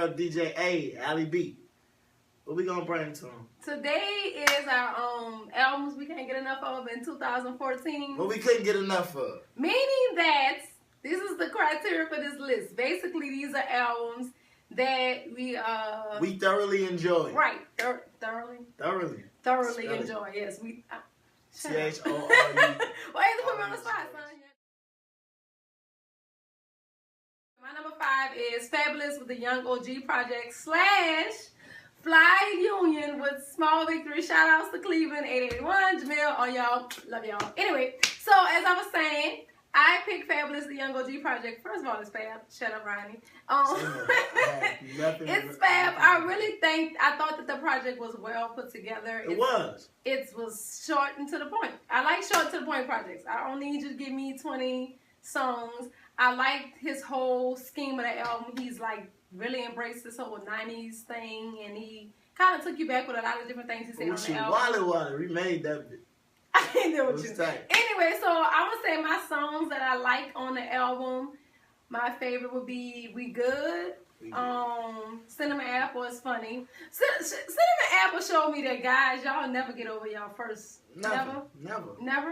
up DJ aye.AllyBea. What we gonna bring to them? Today is our albums we can't get enough of in 2014. What we couldn't get enough of. Meaning that this is the criteria for this list. Basically, these are albums that we thoroughly enjoy. Right, thoroughly enjoy. Yes, we. CHORE. Why you put me on the spot, son? My number 5 is Fabulous with the Young OG Project / Fly Union with Small Victory. Shout outs to Cleveland 881, Jamil, all y'all, love y'all. Anyway, so as I was saying, I picked Fabulous the Young OG Project. First of all, it's Fab. Shut up, Ronny. It's Fab. I thought that the project was well put together. It was short and to the point. I like short to the point projects. I don't need you to give me 20 songs. I liked his whole scheme of the album. He's like really embraced this whole 90s thing, and he kind of took you back with a lot of different things he said on the album. Wally, remade that bit. I can't deal with you. Anyway, so I would say my songs that I like on the album, my favorite would be We Good. Cinnamon Apple is funny. Cinnamon Apple showed me that, guys, y'all never get over y'all first. Never.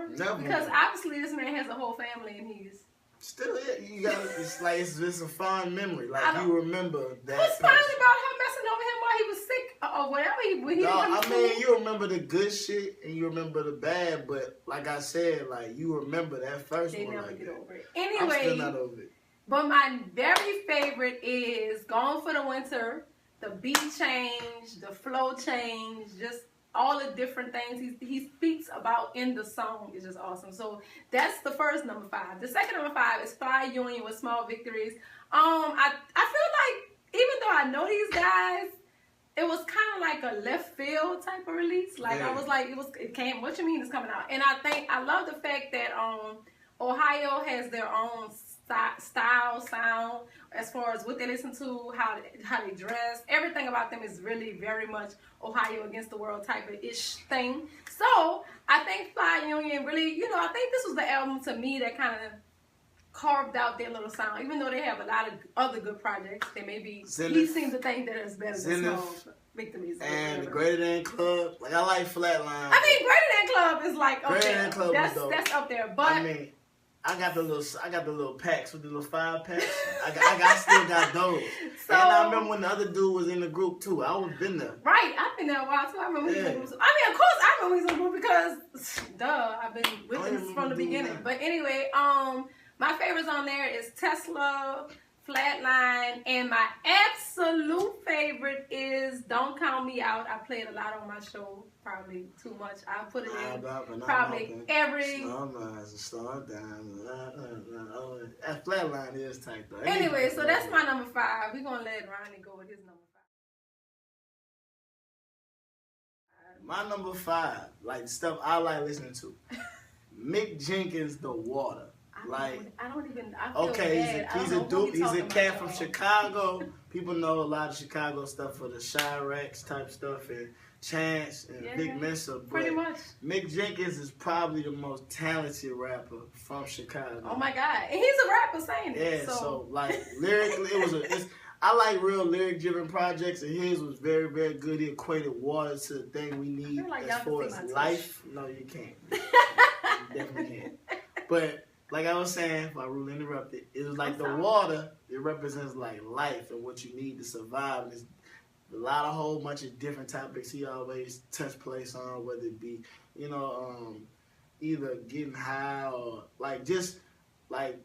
Because obviously this man has a whole family and he's still you got it's like it's just a fond memory. Like you remember that. What's funny about him messing over him while he was sick or whatever? I mean, you remember the good shit and you remember the bad, but like I said, like you remember that first one. They never like get that. over it. Anyway, I'm still not over it. But my very favorite is Gone for the Winter. The beat change, the flow change, just all the different things he speaks about in the song is just awesome. So that's the first number 5. The second number 5 is Fly Union with Small Victories. I feel like even though I know these guys, it was kind of like a left field type of release. Like I was like, it came. What you mean it's coming out? And I love the fact that Ohio has their own style, sound, as far as what they listen to, how they dress. Everything about them is really very much Ohio against the world type of ish thing. So I think Fly Union really, I think this was the album to me that kind of carved out their little sound. Even though they have a lot of other good projects, they may be. He seems to think that it's better than Small Victories. And the Greater Than Club, like I like Flatline. I mean, Greater Than Club is like that's up there, but I mean, I got the little packs with the little 5 packs. I still got those. So, and I remember when the other dude was in the group too. I was been there. Right, I've been there a while too. I remember he was in the group. I mean, of course I remember he was in the group because I've been with him from the beginning. That. But anyway, my favorites on there is Tesla, Flatline, and my absolute favorite is Don't Count Me Out. I play it a lot on my show, probably too much. I put it in probably every. That Flatline is tight though. Anyway, so that's my number 5. We're gonna let Ronny go with his number 5. My number 5, like stuff I like listening to. Mick Jenkins, The Water. I feel bad. He's a dude. He's a cat from Chicago. People know a lot of Chicago stuff for the Chiracs type stuff and Chance and Big Mensa. Pretty much. Mick Jenkins is probably the most talented rapper from Chicago. Oh my God, and he's a rapper saying it. Yeah, so like lyrically, I like real lyric-driven projects, and his was very, very good. He equated water to the thing we need as far as life. No, you can't. You definitely can't. But like I was saying, if I rudely interrupted, it was like the water, it represents like life and what you need to survive. And there's a whole bunch of different topics he always touch place on, whether it be, either getting high or like just like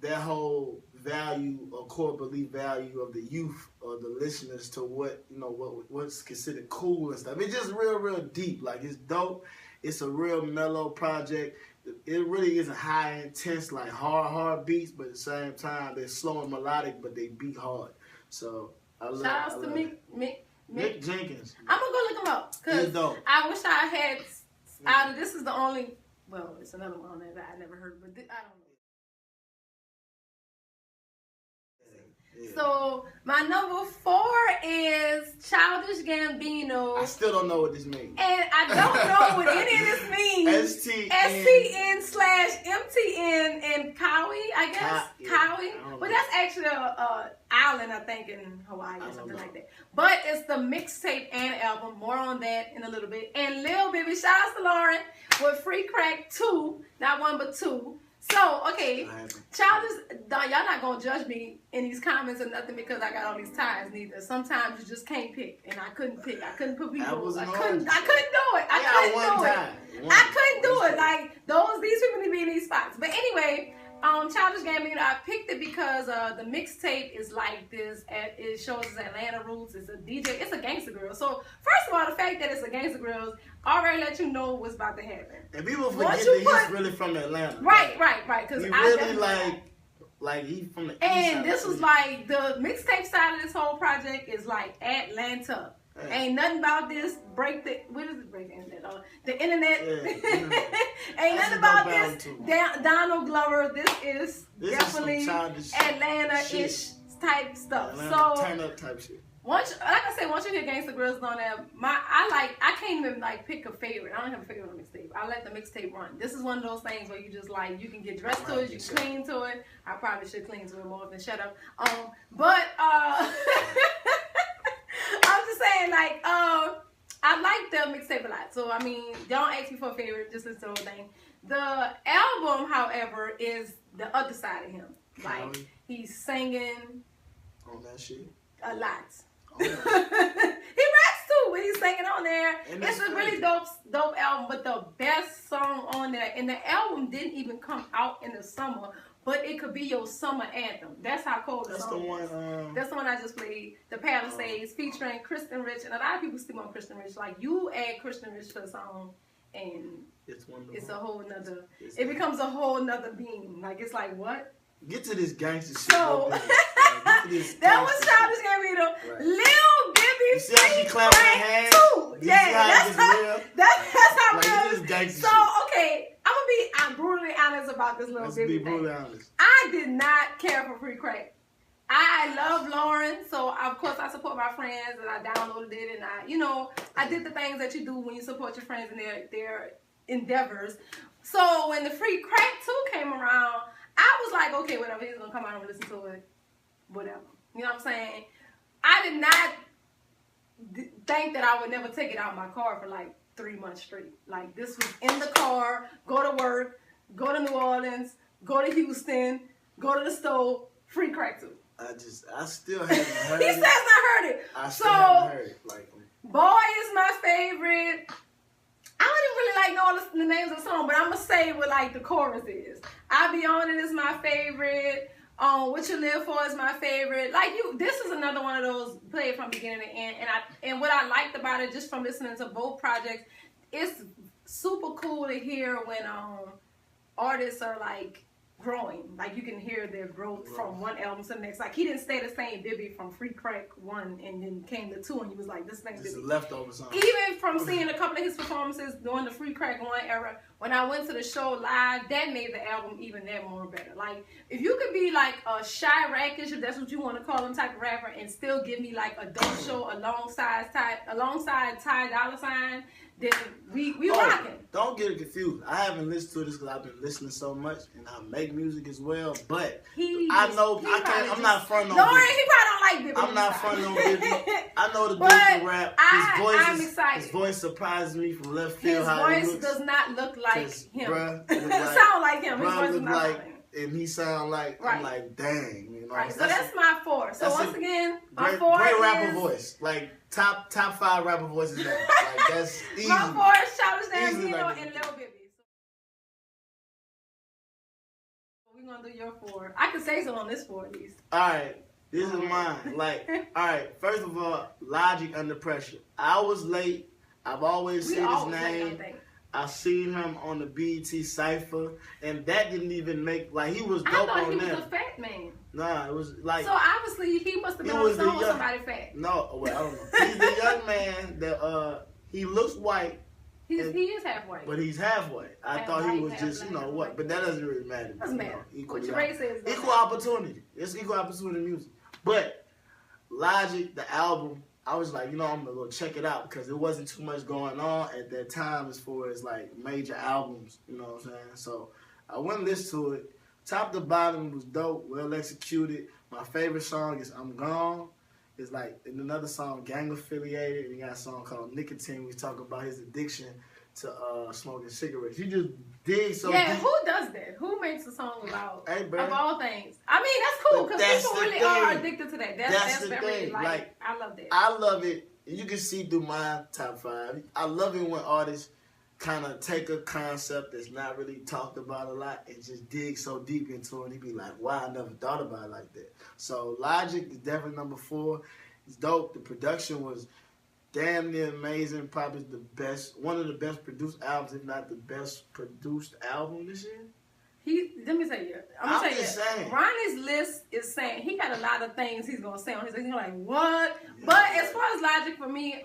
that whole value or core belief value of the youth or the listeners to what's considered cool and stuff. It's just real, real deep. Like it's dope. It's a real mellow project. It really isn't high intense like hard beats, but at the same time they're slow and melodic, but they beat hard. So I love. Shout outs to Mick Jenkins. I'm gonna go look him up because I wish I had. This is the only. Well, it's another one on there that I never heard, but I don't know. Yeah. So my number 4 is Childish Gambino. I still don't know what this means. And I don't know what any of this means. STN/MTN and Kawi, I guess. Kawi. But that's actually a island, I think, in Hawaii or something like that. But it's the mixtape and album. More on that in a little bit. And Lil Baby, shout out to Lauren with Free Crack 2. Not 1, but 2. So, okay, Childish, y'all not going to judge me in these comments or nothing because I got all these ties neither. Sometimes you just can't pick, and I couldn't pick. I couldn't put people. I couldn't do it. I couldn't do it. Like, these people need to be in these spots. But anyway, Childish Gambino, I picked it because the mixtape is like this. It shows his Atlanta roots. It's a DJ. It's a gangster girl. So, first of all, the fact that it's a gangster girl already let you know what's about to happen. And people forget that he's really from Atlanta. Right. Because he really like he's from the east. And this was like the mixtape side of this whole project is like Atlanta. Yeah. Ain't nothing about this. What is it? Break the internet. The internet. Yeah. Ain't nothing about this. Donald Glover. This is definitely Atlanta-ish type stuff. Atlanta turn up type shit. Once you hear Gangsta Grills on there, I can't even like pick a favorite. I don't have a favorite on the mixtape. I let the mixtape run. This is one of those things where you just like you can get dressed to it, you clean to it. I probably should clean to it more than shut up. But I'm just saying like I like the mixtape a lot. So I mean, don't ask me for a favorite. Just listen to the whole thing. The album, however, is the other side of him. Like he's singing on that shit a lot. He raps too when he's singing on there. It's a really dope album, but the best song on there, and the album didn't even come out in the summer, but it could be your summer anthem. That's how cold the song is. That's the one I just played, The Palisades, featuring Kristen Rich, and a lot of people still on Kristen Rich. Like, you add Kristen Rich to the song, and it's a whole nother, it becomes a whole nother being. Like, it's like, what? Get to this gangster shit. So, that was Childish Gambino. Right. Lil Bibby. You see how she clapped her hands? Yeah, that's how real. So, okay, I'm brutally honest about this Lil Bibby thing. Honest. I did not care for Free Crack. I love Lauren, so of course I support my friends, and I downloaded it, and I did the things that you do when you support your friends in their endeavors. So when the Free Crack 2 came around, I was like, okay, whatever, he's gonna come out and listen to it, whatever. You know what I'm saying? I did not think that I would never take it out of my car for like 3 months straight. Like, this was in the car, go to work, go to New Orleans, go to Houston, go to the store, Free Crack 2. I still haven't heard it. He says I heard it. I still haven't heard it. Like, Boy is my favorite. I don't even really like know the names of the song, but I'm going to say what like the chorus is. I Be On It is my favorite. What You Live For is my favorite. Like, this is another one of those played from beginning to end. And what I liked about it, just from listening to both projects, it's super cool to hear when artists are like growing. Like, you can hear their growth from one album to the next. Like, he didn't stay the same Bibby from Free Crack 1 and then came to 2 and he was like, this thing Bibby. It's a leftover song. Even from seeing a couple of his performances during the Free Crack 1 era, when I went to the show live, that made the album even that more better. Like, if you could be like a Chirackish, if that's what you want to call him, type of rapper, and still give me like a dope show alongside Ty Dolla $ign, then we rocking. Don't get it confused. I haven't listened to this because I've been listening so much, and I make music as well. But I'm not fronting on Bibby. Lauren, he probably don't like Bibby. I'm not fronting on Bibby. I know the dude can rap. His voice surprises me from left field. His voice does not look like him. It sound like him. His voice look like, and he sound like, I'm like, dang. You know, right. So that's my 4. So once again, my 4 great is rapper voice. Like, top 5 rapper voices now. Like, that's easy. My 4 is Childish Gambino and Lil Bibby. So we're gonna do your 4. I can say so on this 4 at least. Alright, this is mine. Like, alright, first of all, Logic Under Pressure. I was late. I've always seen his name. I've seen him on the BET Cypher, and that didn't even make, like, he was dope on that. I thought he was a fat man. Nah, it was like... So obviously he must have been on song with somebody fat. No, well, I don't know. He's the young man that, he looks white. He is half white. But he's half white. I thought he was just, what, but that doesn't really matter. Doesn't matter. What your race is. Equal opportunity. It's equal opportunity music. But Logic, the album, I was like, you know, I'm gonna go check it out because there wasn't too much going on at that time as far as like major albums, you know what I'm saying? So I went and listened to it. Top to bottom was dope, well executed. My favorite song is I'm Gone. It's like in another song, Gang Affiliated, and he got a song called Nicotine. We talk about his addiction to smoking cigarettes. He just digs so yeah, deep. who does that? Who makes a song about Hey, bro. of all things? I mean, that's cool because people really are addicted to that. That's the very thing. like I love that. I love it. You can see through my top 5. I love it when artists kind of take a concept that's not really talked about a lot and just dig so deep into it. And he be like, wow, I never thought about it like that. So Logic is definitely number 4. It's dope. The production was damn near amazing. Probably the best, one of the best produced albums, if not the best produced album this year. Let me tell you. I'm just saying. Ronnie's list is saying he got a lot of things he's gonna say on his list. You're like, what? Yeah. But as far as Logic for me,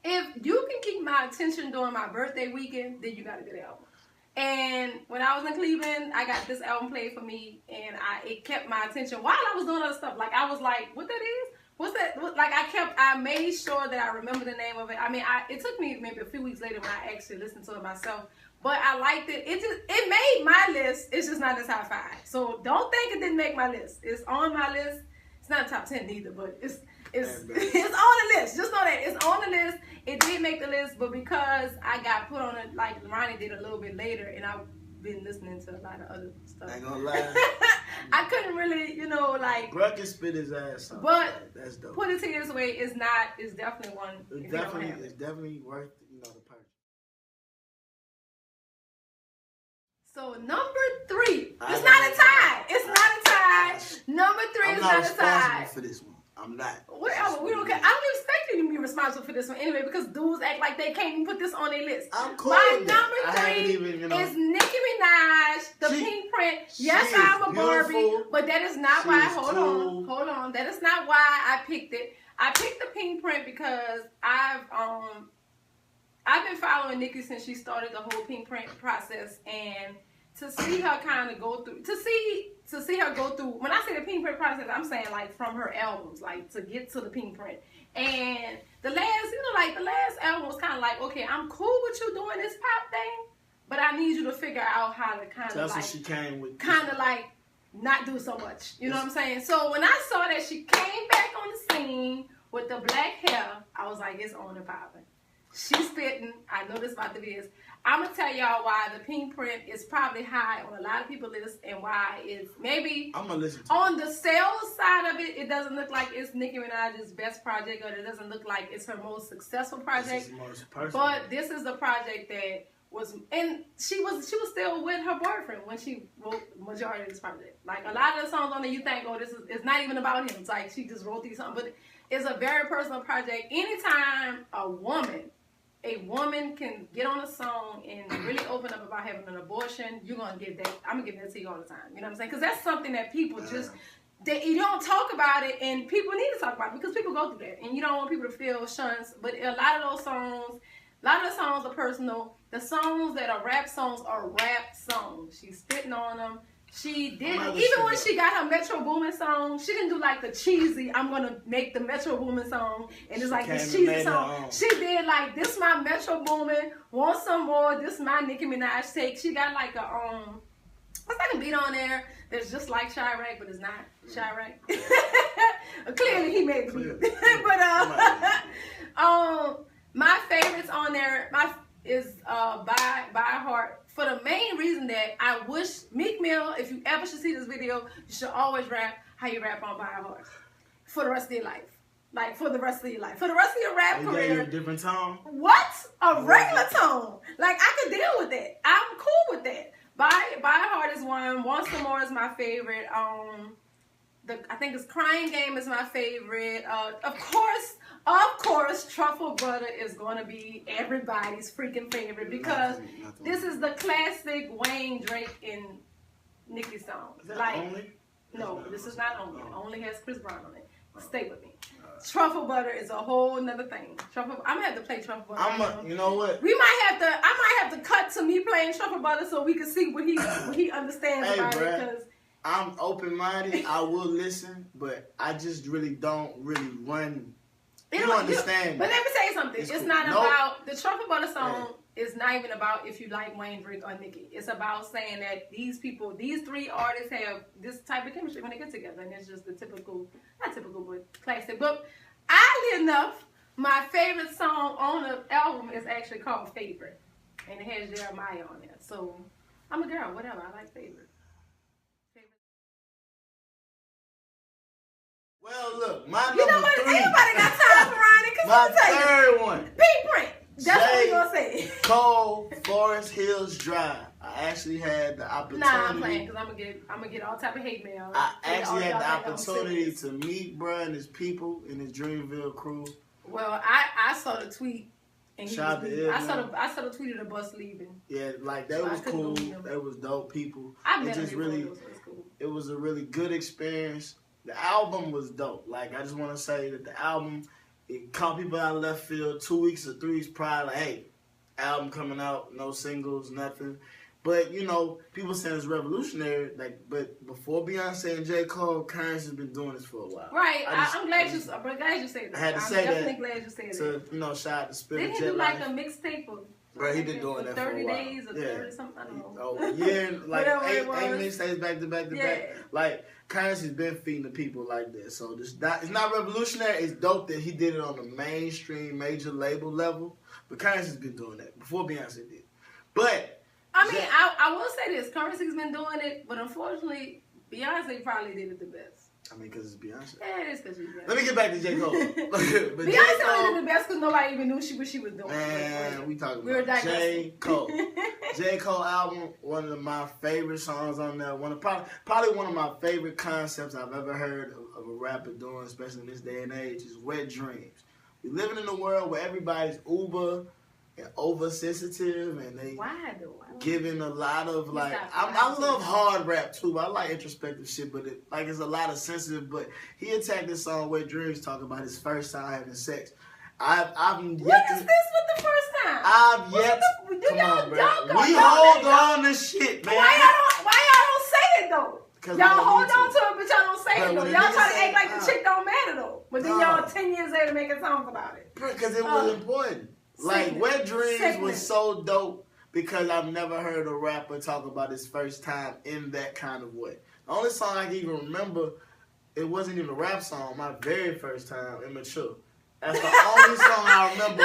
if you can keep my attention during my birthday weekend, then you got a good album. And when I was in Cleveland, I got this album played for me, and it kept my attention while I was doing other stuff. Like I was like, what that is? What's that? Like I made sure that I remember the name of it. I mean, it took me maybe a few weeks later when I actually listened to it myself. But I liked it. It made my list. It's just not the top 5. So don't think it didn't make my list. It's on my list. It's not top 10 either, but it's on the list. Just know that it's on the list. It did make the list, but because I got put on it like Ronnie did a little bit later, and I've been listening to a lot of other stuff. I ain't gonna lie. I couldn't really, like. Bruh can spit his ass off. But that's dope. Put it to this way, it's definitely one. It's definitely worth the purchase. So number 3, it's not a tie. It's not a tie. Number 3 is not a tie. I'm not responsible for this one. I'm not. Whatever. We don't care. I don't expect you to be responsible for this one anyway because dudes act like they can't even put this on their list. I'm cool. My number 3 is Nicki Minaj, the Pink Print. Yes, I'm a Barbie, but that is not why. Hold on. That is not why I picked it. I picked the Pink Print because I've been following Nicki since she started the whole Pink Print process, and to see her kind of go through, to see her go through, when I say the Pink Print process, I'm saying like from her albums, like to get to the Pink Print. And the last album was kind of like, okay, I'm cool with you doing this pop thing, but I need you to figure out how to kind of like not do so much. You know what I'm saying? So when I saw that she came back on the scene with the black hair, I was like, it's on and popping. She's spitting. I know this about the biz. I'm going to tell y'all why the Pink Print is probably high on a lot of people's lists and why it's maybe I'm gonna listen to on the sales side of it, it doesn't look like it's Nicki Minaj's best project, or it doesn't look like it's her most successful project. But this is the project that was, and she was still with her boyfriend when she wrote the majority of this project. Like a lot of the songs on there, you think, oh, it's not even about him. It's like she just wrote these songs, but it's a very personal project. Anytime a woman can get on a song and really open up about having an abortion, you're going to get that. I'm going to give that to you all the time. You know what I'm saying? Because that's something that people just, you don't talk about it, and people need to talk about it because people go through that. And you don't want people to feel shunned. But a lot of those songs, are personal. The songs that are rap songs are rap songs. She's spitting on them. She didn't, even when she got her Metro Boomin song, she didn't do like the cheesy, I'm going to make the Metro Boomin song, and it's like this cheesy song. She did like, this my Metro Boomin, want some more, this my Nicki Minaj take. She got like what's like a beat on there that's just like Chirac, but it's not Chirac. Clearly he made the beat. But my favorites on there, is by Heart. For the main reason that I wish Meek Mill, if you ever should see this video, you should always rap how you rap on By Heart for the rest of your life. Like for the rest of your life, for the rest of your rap career. You a different tone. What? A regular tone. Like I could deal with that. I'm cool with that. By Heart is one. Want Some More is my favorite. I think it's Crying Game is my favorite. Of course, Truffle Butter is going to be everybody's freaking favorite because this is the classic Wayne, Drake, and Nicki song. Is that Only? No, this is not Only. Only has Chris Brown on it. Stay with me. Truffle Butter is a whole nother thing. I'm gonna have to play Truffle Butter. You know what? I might have to cut to me playing Truffle Butter so we can see what he understands about it. Because I'm open-minded. I will listen, but I just really don't really run. You don't understand. But let me tell you something. It's not about the Trumpet Butter song. It's not even about if you like Wayne, Drake, or Nicki. It's about saying that these people, these three artists have this type of chemistry when they get together, and it's just the typical, not typical, but classic. But oddly enough, my favorite song on the album is actually called Favorite, and it has Jeremiah on there. So I'm a girl, whatever. I like Favorite. Well, look, my number you know what? 3. Ain't nobody got time for Ronny. My third one. Print. That's what we gonna say. Cole, Forest Hills Drive. I actually had the opportunity. Nah, I'm playing because I'm gonna get all type of hate mail. I actually had the opportunity to meet bruh and his people in his Dreamville crew. Well, I saw the tweet. And I saw the tweet of the bus leaving. Yeah, like that was cool. That was dope people. It was a really good experience. The album was dope. Like, I just want to say that the album, it caught people out of left field 2 weeks or 3 weeks prior. Like, hey, album coming out, no singles, nothing. But, you know, people saying it's revolutionary. Like, but before Beyonce and J. Cole, Currency's been doing this for a while. Right. I'm glad you said that. I had to say that. I'm definitely glad you said that. To, you know, shout out to Spirit. Didn't he do like a mixtape of... Bro, he been doing that for a while. 30 days or 30 something, I don't know. Oh, yeah, like 8 mixtapes back to back to back. Like, Currency's been feeding the people like that. So it's not revolutionary. It's dope that he did it on the mainstream, major label level. But Currency's been doing that before Beyonce did. But I mean, I will say this: Currency's been doing it, but unfortunately, Beyonce probably did it the best. I mean, because it's Beyonce. Yeah, it is because she's Beyonce. Let me get back to J. Cole. Beyonce only did the best because nobody even knew what she was doing. Man, we talking about J. Cole. J. Cole album, one of my favorite songs on there. Probably one of my favorite concepts I've ever heard of a rapper doing, especially in this day and age, is Wet Dreams. We're living in a world where everybody's uber and oversensitive, and they giving a lot of like. I love hard rap too, but I like introspective shit. But it's a lot of sensitive. But he attacked this song Wet Dreams, talking about his first time having sex. What is this with the first time? Come on, bro. We hold on to shit, man. Why y'all don't say it though? Y'all hold on to it, but y'all don't say it though. Y'all try to act like the chick don't matter though. But then y'all 10 years later making songs about it. Because it was important. Like, Wet Dreams was so dope because I've never heard a rapper talk about his first time in that kind of way. The only song I can even remember, it wasn't even a rap song, my very first time, Immature. That's the only song I remember.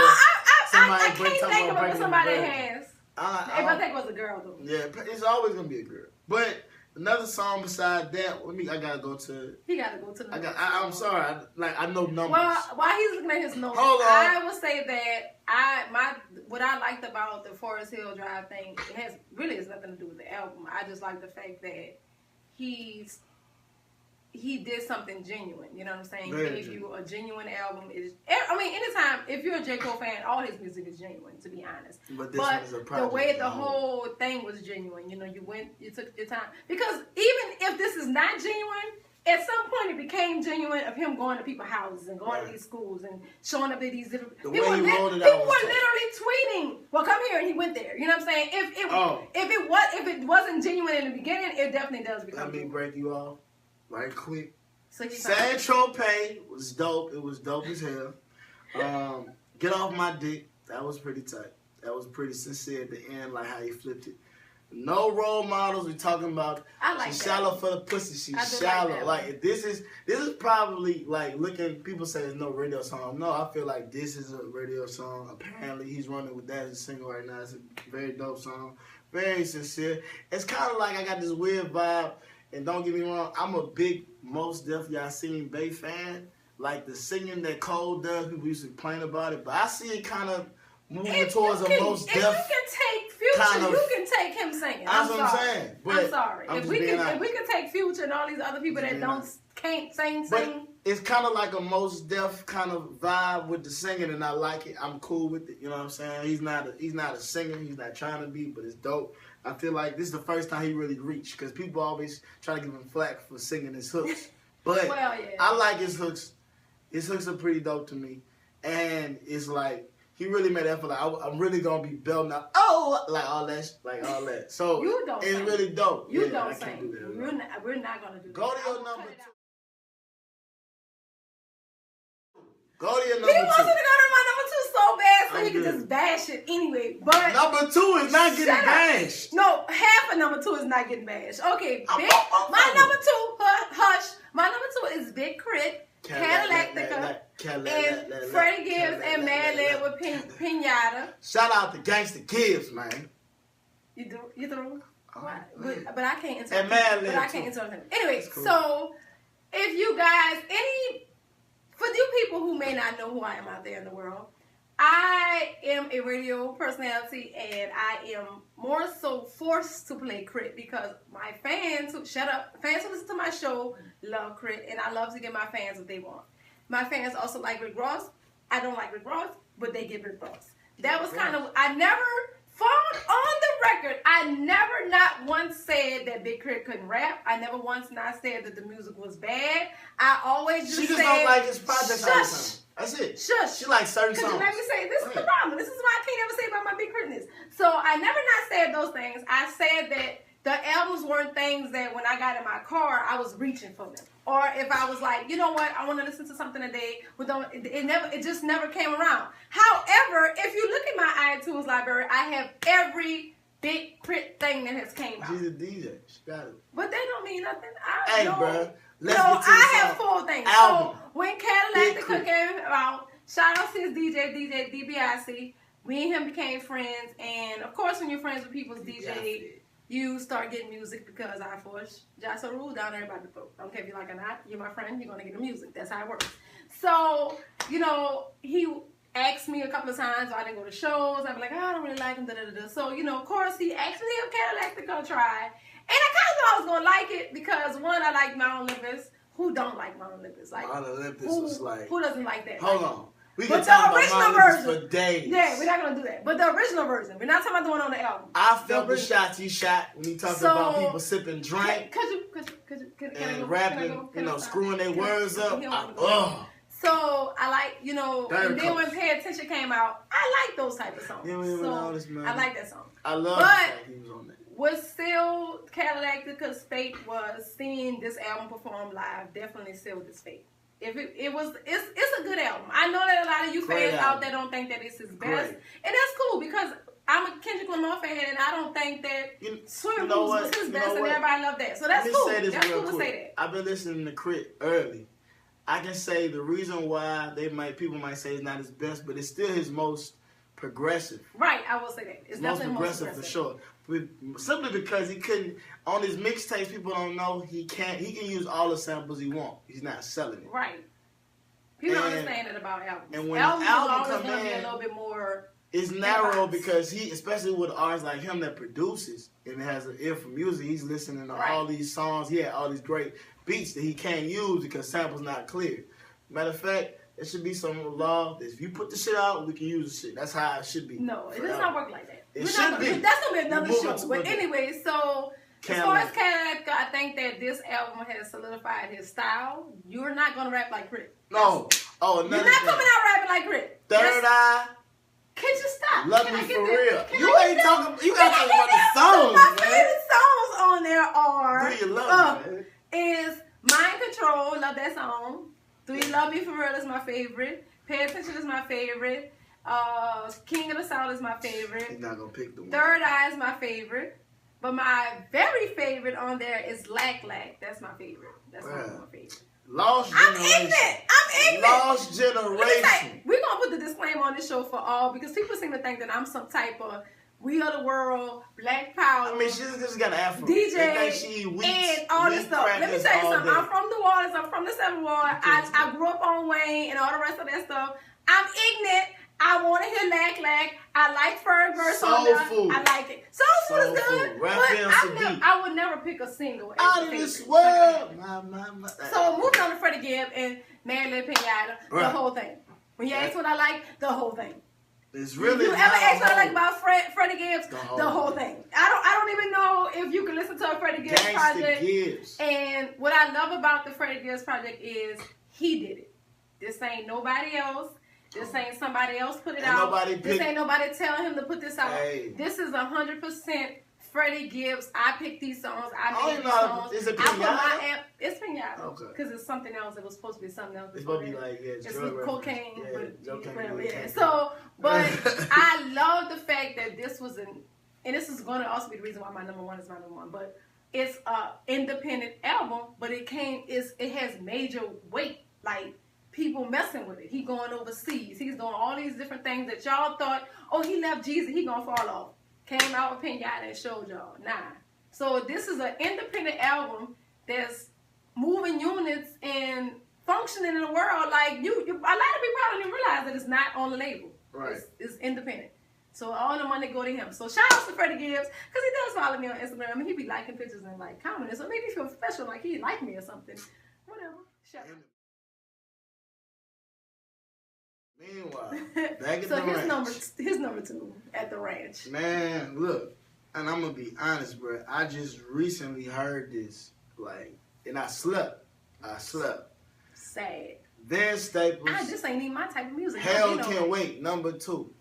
I can't think of somebody has. I think it was a girl though. Yeah, it's always going to be a girl. But another song beside that, I gotta go to. He gotta go to the. I'm sorry. I know numbers. Well, while he's looking at his notes, I will say that what I liked about the Forest Hill Drive thing, it has nothing to do with the album. I just like the fact that he did something genuine. You know what I'm saying? He gave you a genuine album. Anytime, if you're a J. Cole fan, all his music is genuine, to be honest. But this one is a project. The way the whole thing was genuine, you know, you took your time. Because even if this is not genuine, at some point it became genuine of him going to people's houses and going to these schools and showing up at these different... People were literally tweeting, well, come here, and he went there. You know what I'm saying? If it wasn't genuine in the beginning, it definitely does become Let me break you off. Right quick. So San Tropez was dope. It was dope as hell. Get Off My Dick. That was pretty tight. That was pretty sincere at the end, like how he flipped it. No Role Models. We talking about. I like she's that. shallow for the pussy. She's shallow. Like this is probably like looking. People say there's no radio song. No, I feel like this is a radio song. Apparently, he's running with that as a single right now. It's a very dope song. Very sincere. It's kind of like I got this weird vibe. And don't get me wrong, I'm a big Mos Def Y'all Seen Bay fan. Like the singing that Cole does, people used to complain about it. But I see it kind of moving towards a Mos Def. If you can take Future, you can take him singing. That's what I'm saying. But I'm sorry. If we can take Future and all these other people that can't sing. But it's kind of like a Mos Def kind of vibe with the singing, and I like it. I'm cool with it. You know what I'm saying? He's not a singer. He's not trying to be, but it's dope. I feel like this is the first time he really reached, because people always try to give him flack for singing his hooks. But I like his hooks. His hooks are pretty dope to me. And it's like, he really made that for like I'm really gonna be belting out like all that. So you don't it's sing. really dope. You yeah, don't sing. We're not gonna do that. Go to your number 2. Go to your number 2. He wants you to go to my number 2 so bad so he can just bash it anyway. But number 2 is not getting bashed. No, half of number 2 is not getting bashed. Okay, my number 2, hush. My number 2 is Big Krit, Cadillactica, and Freddie Gibbs and Madlib with Piñata. Shout out to Gangsta Gibbs, man. You through? But I can't insult him. But I can't insult him. Anyway, so if you guys, for you people who may not know who I am out there in the world, I am a radio personality, and I am more so forced to play Krit because my fans who listen to my show love Krit, and I love to give my fans what they want. My fans also like Rick Ross. I don't like Rick Ross, but they get Rick Ross. That was kind of, I never found on the record, I never not once said that Big Krit couldn't rap. I never once not said that the music was bad. I always just said, she just don't like his projects all the time. That's it. Shush. She likes certain songs. Let me say, this is the problem. This is what I can't ever say about my Big Kritness. So I never not said those things. I said that the albums weren't things that when I got in my car, I was reaching for them. Or if I was like, you know what, I want to listen to something today, it just never came around. However, if you look at my iTunes library, I have every Big Krit thing that has came out. She's a DJ. She got it. But they don't mean nothing. Hey, bro. I have 4 things. Album. So when Cadillactica came out, shout out to his DJ DBIC. Me and him became friends, and of course, when you're friends with people's DJ, you start getting music because I force just a rule down everybody's throat. I don't care if you like it or not. You're my friend. You're gonna get the music. That's how it works. So he asked me a couple of times. I didn't go to shows. I'd be like, I don't really like him. So of course, he asked me if Cadillactica try. And I kind of thought I was going to like it because, one, I like Mount Olympus. Who don't like Mount Olympus? Like, Mount Olympus was like... Who doesn't like that? Hold on. We can talk about Mount Olympus for days. Yeah, we're not going to do that. But the original version. We're not talking about the one on the album. I felt the shots he shot when he talked about people sipping drink. And rapping, screwing their words up. So I like, and then when Pay Attention came out, I like those type of songs. I like that song. I love the fact he was on that. What still Cadillactica's fate was seeing this album perform live. Definitely sealed his fate. It's a good album. I know that a lot of you fans out there don't think that it's his best, and that's cool because I'm a Kendrick Lamar fan, and I don't think that Swimming Pools was his best, and everybody loved that. So that's cool. That's cool to say that. I've been listening to Krit early. I can say the reason why people might say it's not his best, but it's still his most progressive. Right, I will say that. It's most definitely progressive for sure. Simply because he couldn't on his mixtapes. People don't know he can use all the samples he wants. He's not selling it. Right. People don't understand that about albums. And when albums the album always comes in, be a little bit more. It's narrow because he, especially with artists like him that produces and has an ear for music, he's listening to all these songs. He had all these great beats that he can't use because samples not clear. Matter of fact, there should be some law that if you put the shit out, we can use the shit. That's how it should be. No, it does not work like that. It should be. That's gonna be another show. But anyway, so as far as Cadillactica, I think that this album has solidified his style. You're not gonna rap like Krit. No. Oh, you're not coming out rapping like Krit. Third Eye. Can you stop? Love Me For Real. You ain't talking. You gotta talk about the songs, my favorite songs on there are. Do You Love Me, man? Is Mind Control. Love that song. Do You Love Me For Real is my favorite. Pay Attention is my favorite. King of the South is my favorite. He's not gonna pick the one. Third Eye is my favorite. But my very favorite on there is Lack Lack. That's my favorite. That's my favorite. Lost Generation. I'm ignorant. Lost Generation. We're going to put the disclaimer on this show for all because people seem to think that I'm some type of We Are the World, Black Power. I mean, she just got an afro. DJ and all this stuff. Let me tell you something. I'm from New Orleans. I'm from the 7th Ward. I grew up on Wayne and all the rest of that stuff. I'm ignorant. I want to hear Lack Lack. I like Ferg on there. I like it. Soul Food is good. But I would never pick a single. Out of this world. So moving on to Freddie Gibbs and Madlib Piñata, the whole thing. When you ask what I like, the whole thing. It's really. You ever ask what I like about Freddie Gibbs? The whole thing. I don't even know if you can listen to a Freddie Gibbs project. Gibbs. And what I love about the Freddie Gibbs project is he did it. This ain't nobody else. This ain't somebody else put it out. This ain't nobody telling him to put this out. Hey. This is 100% Freddie Gibbs. I picked these songs. I made these songs. Is it Piñata? It's Piñata. Okay. Because it's something else. It was supposed to be something else. It's supposed to be like, it's with cocaine. Yeah. So, but I love the fact that this was and this is going to also be the reason why my number one is my number one. But it's an independent album, but it has major weight. Like, people messing with it. He going overseas. He's doing all these different things that y'all thought, oh, he left Jesus, he gonna fall off. Came out with Piñata and showed y'all. Nah. So this is an independent album that's moving units and functioning in the world. Like, a lot of people probably didn't realize that it's not on the label. Right. It's independent. So all the money go to him. So shout out to Freddie Gibbs, because he does follow me on Instagram. I mean, he be liking pictures and like commenting. So it made me feel special, like he liked me or something. Whatever. Shout out. Meanwhile, back at the ranch. His number two at the ranch. Man, look, and I'm gonna be honest, bro. I just recently heard this, like, and I slept. Sad. Vince Staples. This ain't even my type of music. Hell Can't Wait, number two.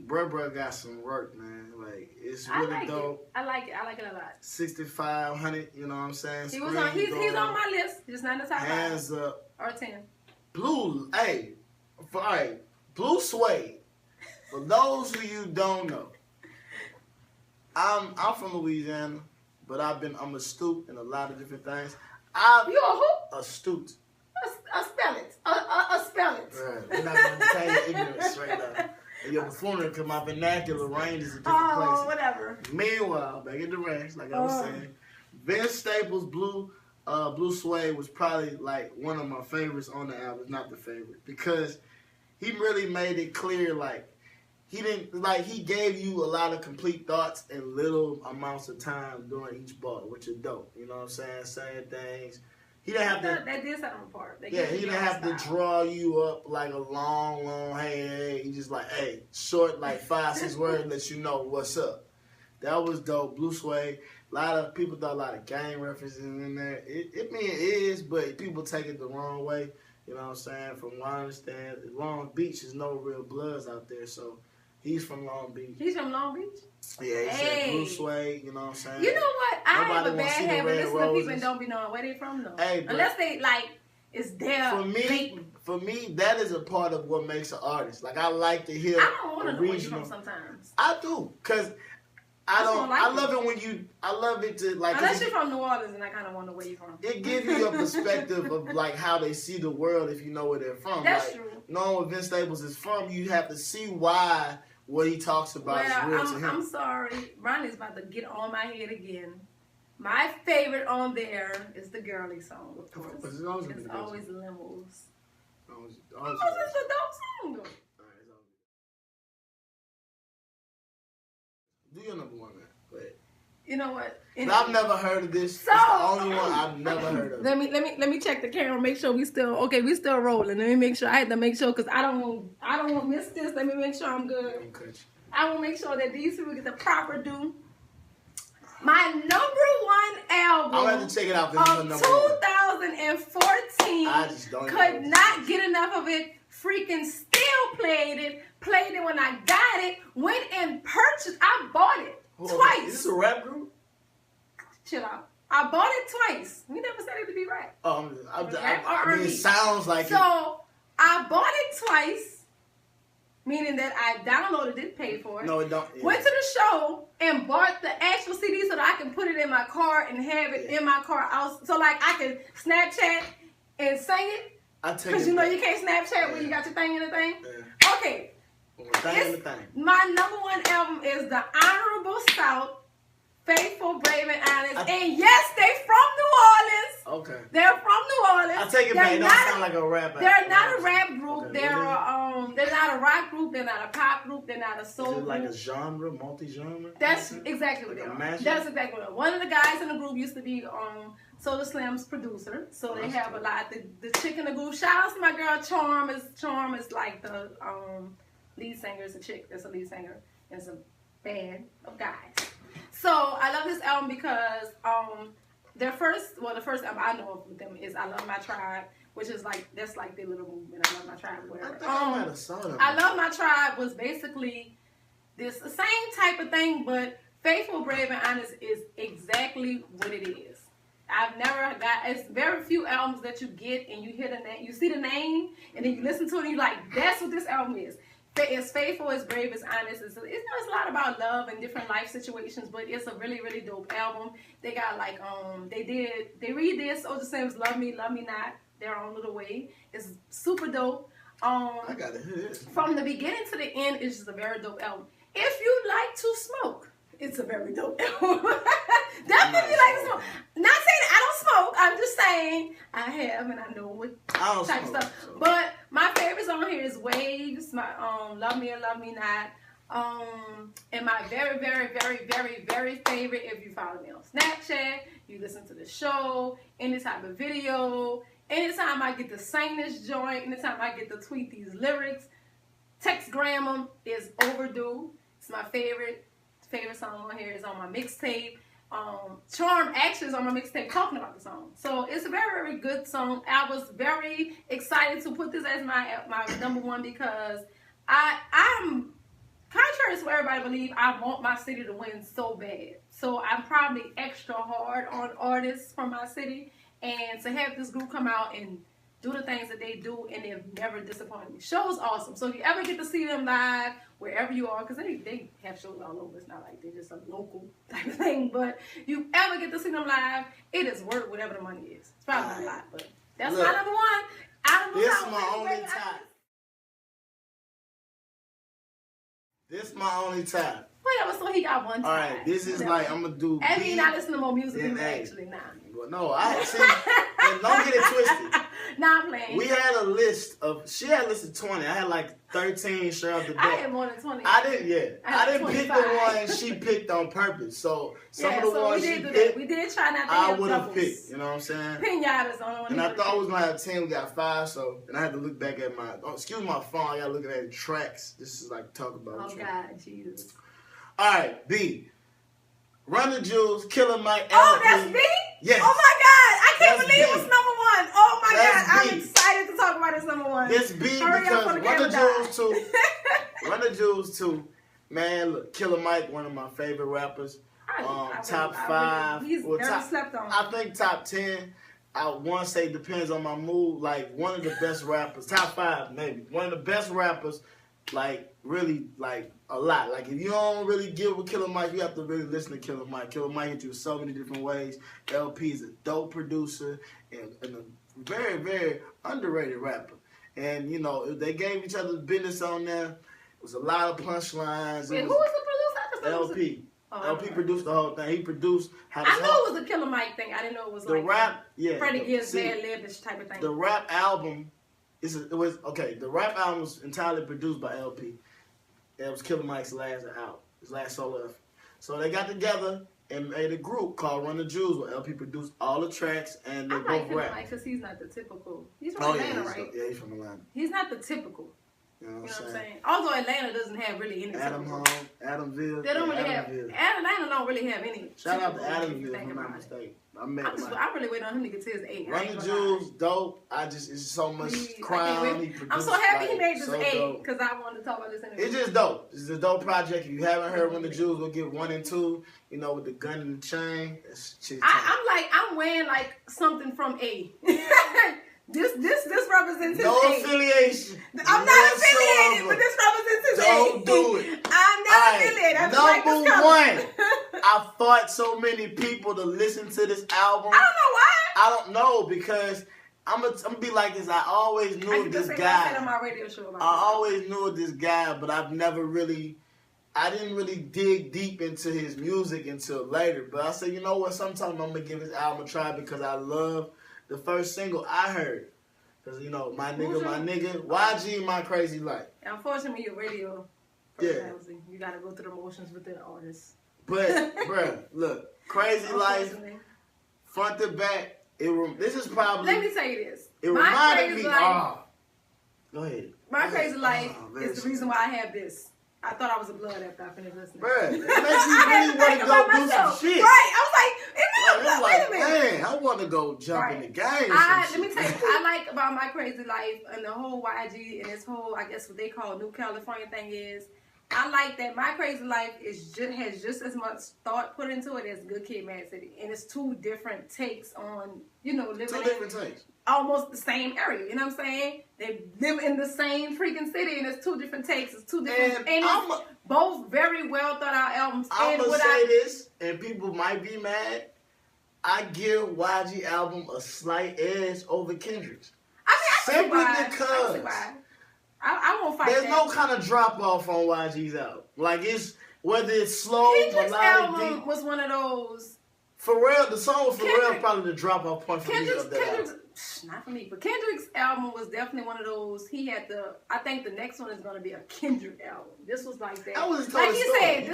Bruh got some work, man. Like, it's really dope. I like it a lot. 6,500, you know what I'm saying? He's on my list. Just not in the top 5. Hands up. Or 10. Blue, hey. Alright, Blue Suede. For those of you who don't know, I'm from Louisiana, but I'm astute in a lot of different things. You a who? Astute. Spell it. Spell it. Right. We're not going to tell you ignorance right now. And you're performing because my vernacular range is in different places. Oh, whatever. Meanwhile, back in the range, like I was saying, Vince Staples' Blue Suede was probably like one of my favorites on the album. Not the favorite, because he really made it clear, like, he gave you a lot of complete thoughts in little amounts of time during each bar, which is dope. You know what I'm saying? Saying things. He didn't have to. That did set him apart. He didn't have to draw you up like a long, hey. He just like, hey, short, like 5-6 words, let you know what's up. That was dope. Blue Suede. A lot of people thought a lot of gang references in there. It is, but people take it the wrong way. You know what I'm saying? From what I understand, Long Beach is no real bloods out there, so he's from Long Beach. He's from Long Beach? Yeah, he said Blue Suede, you know what I'm saying? You know what? I have a bad habit listening to people and don't be knowing where they from, though. Hey, unless they, like, it's their... For me, that is a part of what makes an artist. Like, I like to hear I don't want to know where you're from sometimes. I do, because... I love it when you, I love it to, like... Unless you're from New Orleans, and I kind of want to know where you're from. It gives you a perspective of, like, how they see the world if you know where they're from. That's like, true. Knowing where Vince Staples is from, you have to see why what he talks about is real to him. I'm sorry. Ronnie's about to get on my head again. My favorite on there is the girly song, of course. It's always Limos. Limos is a dope song, though. Do your number one, man. Go ahead. You know what? I've never heard of this. So, it's the only one I've never heard of. Let me check the camera. Make sure we still rolling. Let me make sure. I had to make sure because I don't want to miss this. Let me make sure I'm good. Okay. I want to make sure that these people get the proper due. My number one album. I'll have to check it out. Of 2014. I just don't could not get enough of it. Freaking still played it when I got it, went and purchased, I bought it twice. Is this a rap group? Chill out. I bought it twice. We never said it to be rap. I mean, it sounds like So, I bought it twice, meaning that I downloaded it, paid for it. No, it don't. Yeah. Went to the show and bought the actual CD so that I can put it in my car and have it in my car. So, like, I can Snapchat and sing it. Because you know you can't Snapchat when you got your thing in the thing. Yeah. Okay. My number one album is The Honorable South, Faithful, Brave, and Honest. And yes, they from New Orleans. Okay. They're from New Orleans. I take it back. It don't sound like a rap. They're not a rap group. Okay. They're not a rock group. They're not a pop group. They're not a soul group. Like a genre, multi-genre? That's exactly what they are. That's exactly what they are. One of the guys in the group used to be Soda Slim's producer, so they have a lot. The chick in the group. Shout out to my girl Charm is like the lead singer. Is a chick that's a lead singer. It's a band of guys. So I love this album because the first album I know of with them is I Love My Tribe, which is like, that's like their little movement. I Love My Tribe, whatever. I think I might have saw them. I Love My Tribe was basically this same type of thing, but Faithful, Brave, and Honest is exactly what it is. I've never got, it's very few albums that you get and you hear the name, you see the name, and then you listen to it and you're like, that's what this album is. It's faithful, it's brave, it's honest. It's a lot about love and different life situations, but it's a really, really dope album. They got like, they redid Soulja Sims' Love Me, Love Me Not, their own little way. It's super dope. I gotta hear this. From the beginning to the end, it's just a very dope album. If you like to smoke, it's a very dope album. Definitely like to smoke. Not saying I don't smoke. I'm just saying I have and I know what type of stuff. So. But my favorites on here is Waves, my Love Me or Love Me Not. And my very, very, very, very, very favorite, if you follow me on Snapchat, you listen to the show, any type of video, anytime I get to sing this joint, anytime I get to tweet these lyrics, Textgram them is Overdue. It's my favorite song on here. Is on my mixtape. Charm actually is on my mixtape talking about the song. So it's a very, very good song. I was very excited to put this as my number one because I'm contrary to what everybody believes, I want my city to win so bad. So I'm probably extra hard on artists from my city, and to have this group come out and do the things that they do, and they've never disappointed me. Show's awesome. So if you ever get to see them live, wherever you are, because they have shows all over. It's not like they're just a local type of thing. But you ever get to see them live, it is worth whatever the money is. It's probably not a lot, but that's my number one. This is my only time. This is my only time. Whatever, so he got one time. All right, this is like, I'm going to do I mean, I listen to more music than actually now. Well, no, I see. And don't get it twisted. Nah, I'm playing. We had a list of, she had listed 20. I had like 13 straight off the bat. I had more than 20. I didn't pick the one she picked on purpose. So some of the ones she picked, we did try not to I would have picked. You know what I'm saying? Piñata's the only one. And I thought I was going to have 10. We got 5. So, and I had to look back at my, excuse my phone. I got to look at the tracks. This is like talk about. Oh, God, Jesus. All right, B. Run the Jewels, Killer Mike. Oh, that's me? Yes. Oh my God, I can't believe it's number one. Oh my God, I'm excited to talk about this number one. This B because Run the Jewels 2. Man, look, Killer Mike, one of my favorite rappers. Top 5. He's never slept on. I think top 10. I want to say depends on my mood. Like one of the best rappers, top 5 maybe. One of the best rappers. Like, really, like, a lot. Like, if you don't really get with Killer Mike, you have to really listen to Killer Mike. Killer Mike hits you so many different ways. LP is a dope producer and a very, very underrated rapper. And, you know, they gave each other business on there. It was a lot of punchlines. Wait, who was the producer? LP. LP produced the whole thing. He produced. I knew it was a Killer Mike thing. I didn't know it was like rap, Freddie Gibbs, Madlib, this type of thing. The rap album. The rap album was entirely produced by LP. It was Killer Mike's last album, his last solo effort. So they got together and made a group called Run the Jewels, where LP produced all the tracks and they both rap. Because he's not the typical. He's from Atlanta, right? Yeah, he's from Atlanta. He's not the typical. You know what I'm saying? Although Atlanta doesn't have really any. Adamville. They don't really have. Atlanta don't really have any. Shout out to Adamville, if I'm not mistaken. I'm really waiting on him to get to his 8. Run the Jewels, dope. It's so much crime. I'm so happy he made this 8 because I wanted to talk about this anyway. It's just dope. It's a dope project. If you haven't heard Run the Jewels, we'll get 1 and 2. You know, with the gun and the chain. I'm wearing like something from A. This represents his No age. affiliation. I'm not affiliated, but this represents his Don't age. do it. I'm not affiliated. I'm number one. I fought so many people to listen to this album. I don't know why. I don't know because I'm gonna be like this. I always knew this guy. I on my radio show about always knew this guy, but I didn't really dig deep into his music until later. But I said, you know what? Sometimes I'm gonna give his album a try because I love the first single I heard. Because, you know, my nigga, YG, My Crazy Life. Unfortunately, your radio personality, you got to go through the motions with the artist. But, bruh, look, Crazy Life, front to back, this is probably... Let me tell you this. It reminded me... Go ahead. My Crazy Life is the reason why I have this. I thought I was a blood after I finished listening. Bruh, it makes you really want to go do some shit. Right, I was like, isn't that a I'm like, wait a minute. Man, I want to go jump in the game. Let me tell you, I like about My Krazy Life and the whole YG and this whole, I guess what they call New California thing is, I like that My Krazy Life has just as much thought put into it as Good Kid, Mad City. And it's two different takes on, you know, living in almost the same area. You know what I'm saying? They live in the same freaking city and it's two different takes. It's two different, and it's both very well thought out albums. I'm going to say this, and people might be mad. I give YG album a slight edge over Kendrick's. Simply because I won't fight there's that. no kind of drop off on YG's album. Like it's whether it's slow, Kendrick's melodic, album deep. was one of those. Pharrell, the song with Pharrell probably the drop off point for me of that album. Not for me, but Kendrick's album was definitely one of those. He had I think the next one is going to be a Kendrick album. This was like that. Like you said,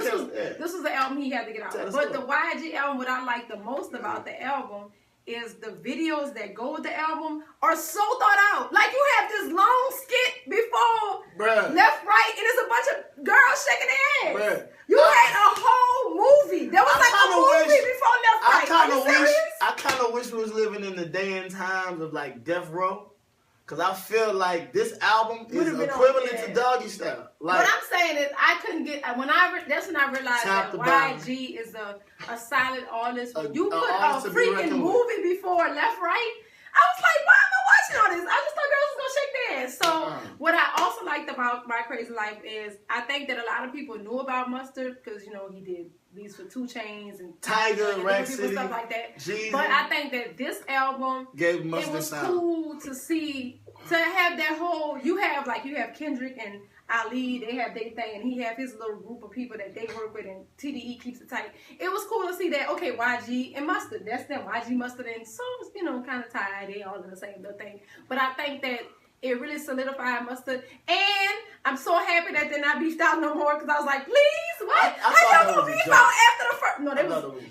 this was the album he had to get out. But the YG album, what I like the most about the album is the videos that go with the album are so thought out. Like you have this long skit before left, right, and it's a bunch of girls shaking their ass. You had a whole movie. There was like a movie before left, right. I kind of wish we was living in the day and times of like Death Row. Because I feel like this album is equivalent to Doggy Style. Like, what I'm saying is, I couldn't get, that's when I realized that YG is a solid artist. You put a freaking movie before Left, Right. I was like, why am I watching all this? I just thought girls was going to shake their ass. So what I also liked about My Krazy Life is, I think that a lot of people knew about Mustard because, you know, he did these for 2 Chainz and Tiger, Rack City, stuff like that. Jesus. But I think that this album, gave Mustard it was sound. cool to see, to have that whole, you have Kendrick and Ali, they have their thing, and he have his little group of people that they work with, and TDE keeps it tight. It was cool to see that, okay, YG and Mustard, that's them, YG, Mustard, and so, you know, kind of tied, they all in the same little thing. But I think that it really solidified Mustard, and I'm so happy that they're not beefed out no more, because I was like, please, what? How y'all gonna beef out after the first? No,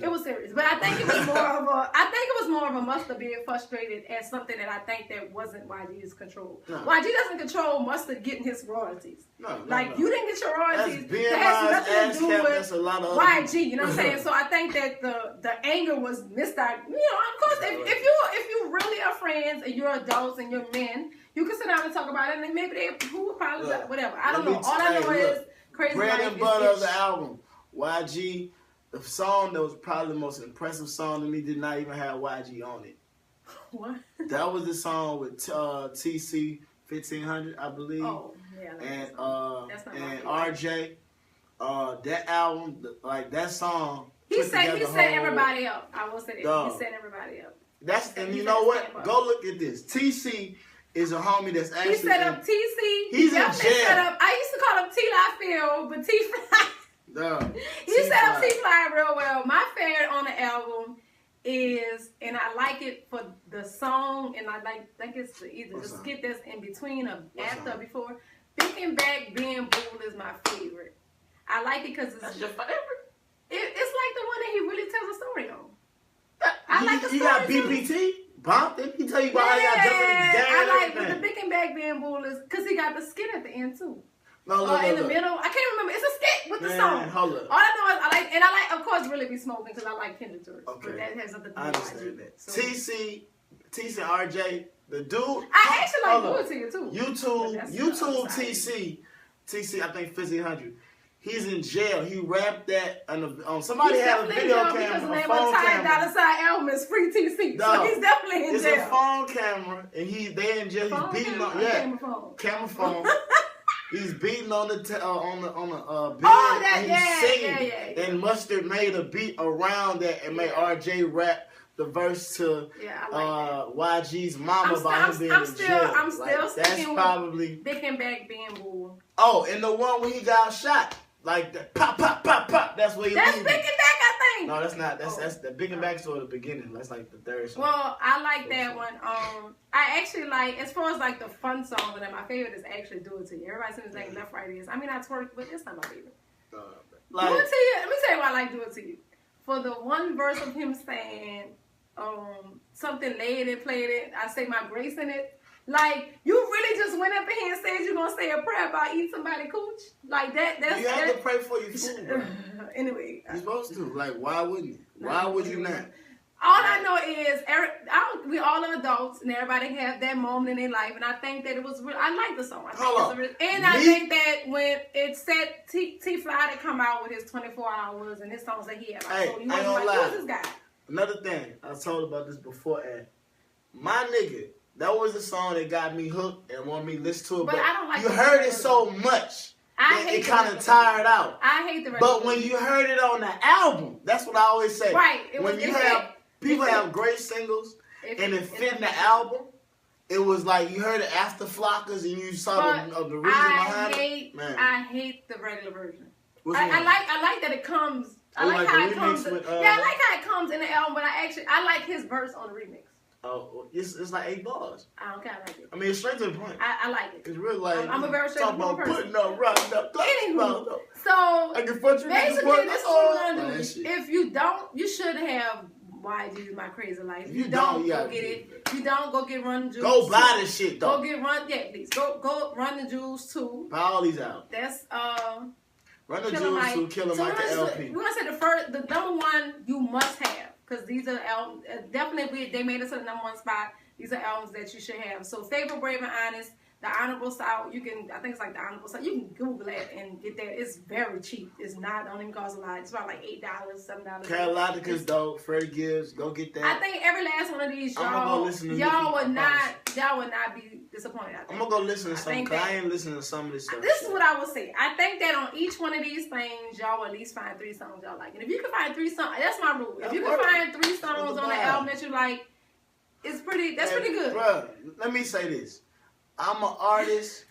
it was serious, but I think it was more of a Mustard being frustrated at something that I think that wasn't YG's control. No. YG doesn't control Mustard getting his royalties. No, you didn't get your royalties. That has nothing to do with YG. You know what I'm saying? So I think that the anger was misdirected. You know, of course, if you really are friends and you're adults and you're men, you can sit down and talk about it, and maybe who would probably whatever. I don't know. All I know is Krazy bread Life and butter of the album. YG, the song that was probably the most impressive song to me did not even have YG on it. What? That was the song with TC 1500, I believe. Oh, yeah. And RJ. That album, like that song. He set everybody up. I will say that. He set everybody up. And you know what? Go look at this. TC is a homie that's actually. He set up TC. He's in jail. I used to call him T-Lifield, but T-Fly. He set up T-Fly real well. My favorite on the album is, and I like it for the song, and I think it's either the skit that's in between or after or before. BeatKing Back Being Bull is my favorite. I like it because that's your favorite. It's like the one that he really tells a story on. I like the story. You got BPT? Bob, did he tell you about how y'all jumping in the game? I like the BeatKing Back Being Bull is because he got the skit at the end too. In the middle, I can't remember. It's a skit with the song. Hold up. All I know is I like, of course, Really Be Smoking because I like Kendrick Tourist. Okay. But that has nothing to do with I understand that. So. TC and RJ, the dude. I actually like Do It To You too. YouTube TC, I think 1500. He's in jail. He rapped that on somebody had a video camera, because the a name phone of the camera. $5 album is Free TC. So he's definitely in jail. It's a phone camera, and they in jail. He's beating on camera phone. He's beating on the bed. And he's singing. And Mustard made a beat around that and made RJ rap the verse to YG's mama about him being in jail. I'm still sticking with BeatKing Back Being Bull. Oh, and the one where he got shot. Like the pop, pop, pop, pop. That's where he That's BeatKing Back, I think. No, that's not. That's the BeatKing Back sort of the beginning. That's like the third song. Well, I like that one. I actually like, as far as like the fun songs, and my favorite is actually Do It To You. Everybody seems like Left, Right is. I mean, I twerk, but it's not my favorite. Do It To You. Let me tell you why I like Do It To You. For the one verse of him saying something laid and played it, I say my grace in it. Like, you really just went up in here and said you're going to say a prayer about eating somebody cooch? Like, that's... You have to pray for your food, bro. Anyway. You're supposed to. Like, why wouldn't you? Why would you not? All I know is we all are adults, and everybody have that moment in their life. And I think that it was real. I like the song. I think that when it said T Fly to come out with his 24 hours and his songs that he had, so you wasn't like, who's this guy? Another thing, I told about this before, my nigga, that was the song that got me hooked and wanted me to listen to it. But I don't like you heard it so much. It kind of tired out. I hate the But when you heard it on the album, that's what I always say. Right. People have great singles and it fit in the album. It was like you heard it after Flockers and you saw the reason behind it. Man. I hate the regular version. I like that it comes. I like how it comes. I like how it comes in the album. But I like his verse on the remix. Oh, it's like 8 bars. I don't care. I like it. I mean, it's straight to the point. I like it. It's really like I'm a very straight to the point person. Putting up, riding up. Anywho, so basically, this is what we're gonna do. If you don't, you should have YG's My Crazy Life. If you don't, go get it. If you don't, go get Run the Jewels. Go buy this shit though. Go get please. Go Run the Jewels too. Buy all these out. That's Run the Jewels too. Killer Mike the LP. We're gonna say the number one you must have. Because these are albums, definitely they made it to the number 1 spot. These are albums that you should have. So Favorite, Brave, and Honest, The Honorable South, I think it's like The Honorable South. You can Google it and get that. It's very cheap. It's not, don't even cost a lot. It's about like $8, $7. Cadillactica's dope. Freddie Gibbs, go get that. I think every last one of these, y'all would not be disappointed. I'm going to go listen to some, because I ain't listening to some of this stuff. This is what I would say. I think that on each one of these things, y'all will at least find 3 songs y'all like. And if you can find 3 songs, that's my rule. If you can find 3 songs on the album that you like, that's pretty good. Bruh, let me say this. I'm an artist,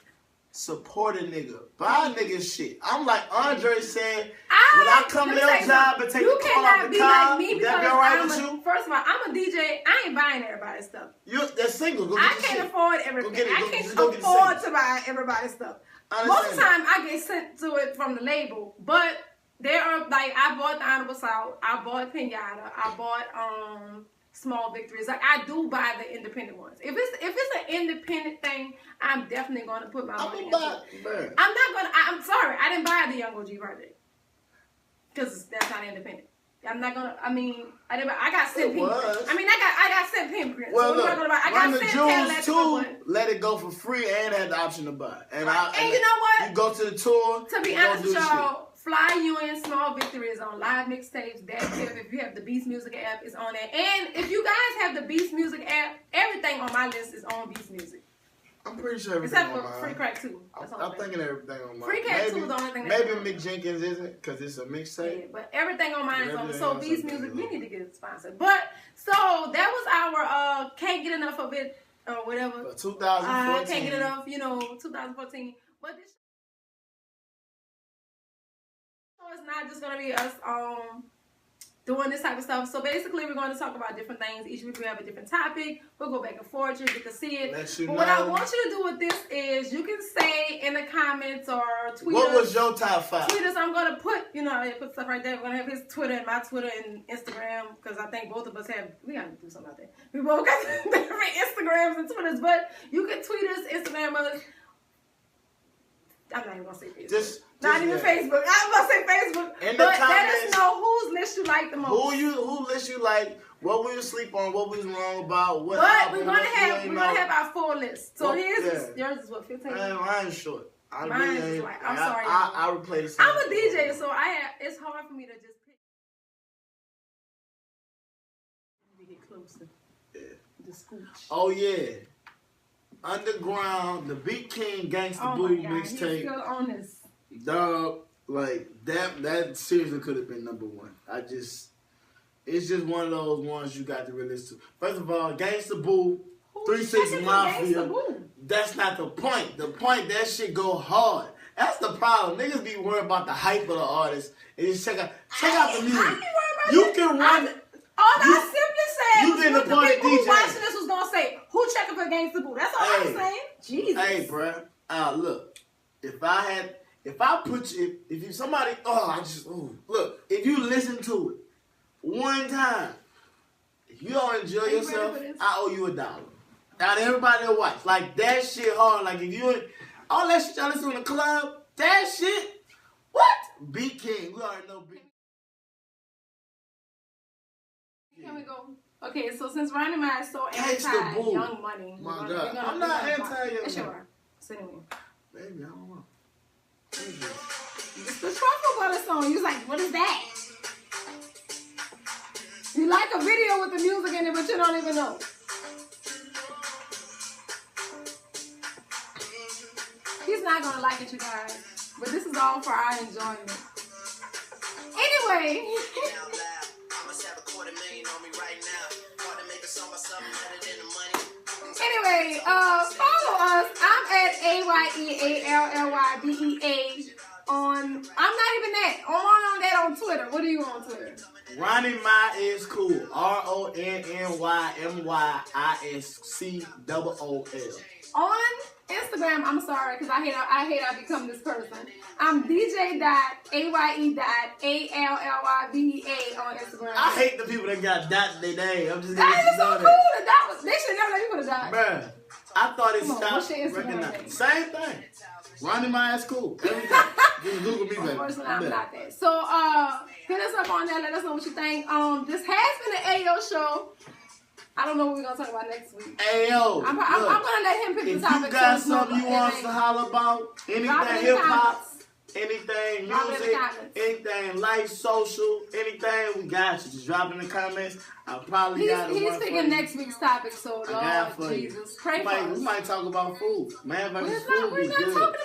support a nigga. Buy a nigga shit. I'm like Andre said, when I come to your job and take the call off the car, like me that be alright with you? First of all, I'm a DJ. I ain't buying everybody's stuff. That's single. I can't afford everything. I can't afford to buy everybody's stuff. Most of the time, I get sent to it from the label. But there are, like, I bought The Honorable South. I bought Piñata. I bought, Small Victories. Like, I do buy the independent ones. If it's an independent thing, I'm definitely going to put my money into it. I'm sorry, I didn't buy the Young OG project. Because that's not independent. I'm not gonna, I got sent pink. I got sent pink. Well, so look, I got sent Jewels too. Let it go for free and had the option to buy. And you know what? You go to the tour. To be honest with y'all, Fly You In Small Victories on live mixtapes. If you have the Beats Music app, it's on there. And if you guys have the Beats Music app, everything on my list is on Beats Music. I'm pretty sure everything except for Free Crack 2. I'm thinking everything on mine. Free Crack 2 is the only thing. Maybe Mick Jenkins isn't, because it's a mixtape. Yeah, but everything on mine is on. So Beats Music, we need to get it sponsored. But so that was our Can't Get Enough of It or whatever. For 2014. Can't Get Enough, 2014. But this it's not just gonna be us doing this type of stuff. So basically, we're going to talk about different things. Each week we have a different topic. We'll go back and forth. You get to see it. But what I want you to do with this is you can say in the comments or tweet us. What was your top 5? Tweet us. I'm going to put, I put stuff right there. We're going to have his Twitter and my Twitter and Instagram, because I think both of us have, we got to do something out there. We both got different Instagrams and Twitters, but you can tweet us, Instagram us. I'm not even going to say Facebook. Not even Facebook. I'm going to say Facebook. In the comments, let us know whose list you like the most. Who list you like, what we sleep on, what we was wrong about, what But we're going to have our full list. So yours is what, 15? Mine's short. Mine is like, I'm sorry. I would play the same. I'm a DJ, so it's hard for me to just pick. Let me get closer. Yeah. The scooch. Oh, yeah. Underground, the BeatKing Gangsta Boo mixtape. He's still on this. Dog, like that seriously could have been number 1. It's just one of those ones you got to really listen to. First of all, Gangsta Boo, 3 6 Mafia. That's not the point. The point, that shit go hard. That's the problem. Niggas be worried about the hype of the artist and just check out the music. You can run. All I simply said was what the people who watching this was gonna say. Who checking for Gangsta Boo? That's all I'm saying. Jesus. Hey, bruh. Look, look, if you listen to it one time, if you don't enjoy yourself, I owe you $1. Out of everybody that watch, like that shit hard. Like if you, all that shit y'all listen in the club, that shit, what? BeatKing, we already know BeatKing. Here we go. Okay, so since Ronny My is so anti-Young Money, my God, I'm not anti-Young Money. So anyway, baby, I don't know. It's the Truffle Butter song. You was like, what is that? You like a video with the music in it, but you don't even know. He's not gonna like it, you guys. But this is all for our enjoyment. Anyway. Anyway, follow us. I'm at aye.AllyBea on. I'm not even that. I'm on that on Twitter. What are you on Twitter? Ronny My is cool. RONNYMYISCOOL. On Instagram, I'm sorry because I hate I become this person. I'm DJ.AYE.ALLYBEA on Instagram. I hate the people that got dot in their name. I'm just gonna that is so cool. They should never let me put a dot. Bruh, I thought it stopped recognizing. Same thing. Ronny My is cool. Everything. Just Google me, baby. Unfortunately, I'm not that. So, hit us up on that. Let us know what you think. This has been an AO show. I don't know what we're going to talk about next week. AO. I'm going to let him pick the topic. If you got something you want us to holler about, anything hip-hop, anything music, anything life, social, anything, we got you. Just drop in the comments. I probably got it. He's picking next week's topic, so Lord Jesus. Pray for us. We might talk about food. Man, we're not talking about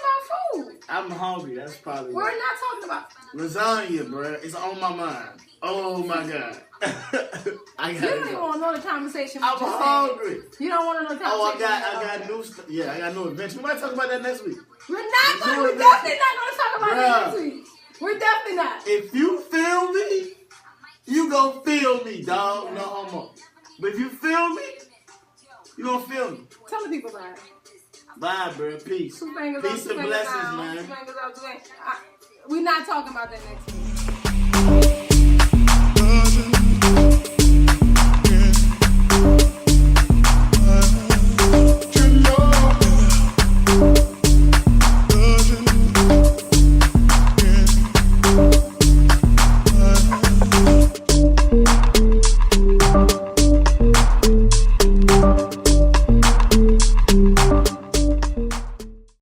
food. I'm hungry. That's probably We're not talking about lasagna, bro. It's on my mind. Oh my God. You don't even want to know the conversation. I'm hungry. You don't want to know the conversation. I got new stuff. Yeah, I got new adventures. We might talk about that next week. We're definitely not going to talk about that next week. We're definitely not. If you feel me, you gon' feel me, dog. Yeah. No homo. But if you feel me, you gon' feel me. Tell the people bye. Bye, bro. Peace. Peace and blessings, man. We're not talking about that next week.